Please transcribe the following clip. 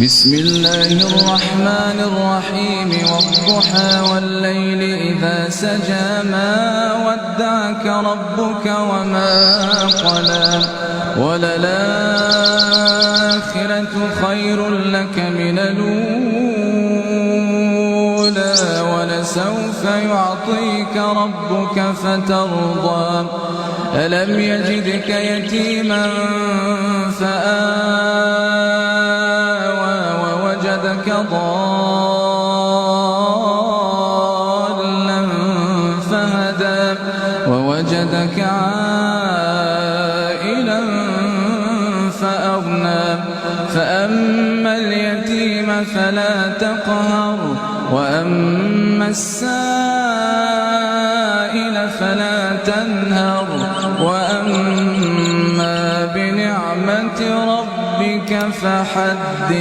بسم الله الرحمن الرحيم والضحى والليل إذا سجى ما ودعك ربك وما قلى وللآخرة خير لك من الأولى ولسوف يعطيك ربك فترضى ألم يجدك يتيما فآوى ووجدك ضالا فهدى ووجدك عائلا فأغنى فأما اليتيم فلا تقهر وأما السائل فلا تنهر وأما بنعمة ربك فحدث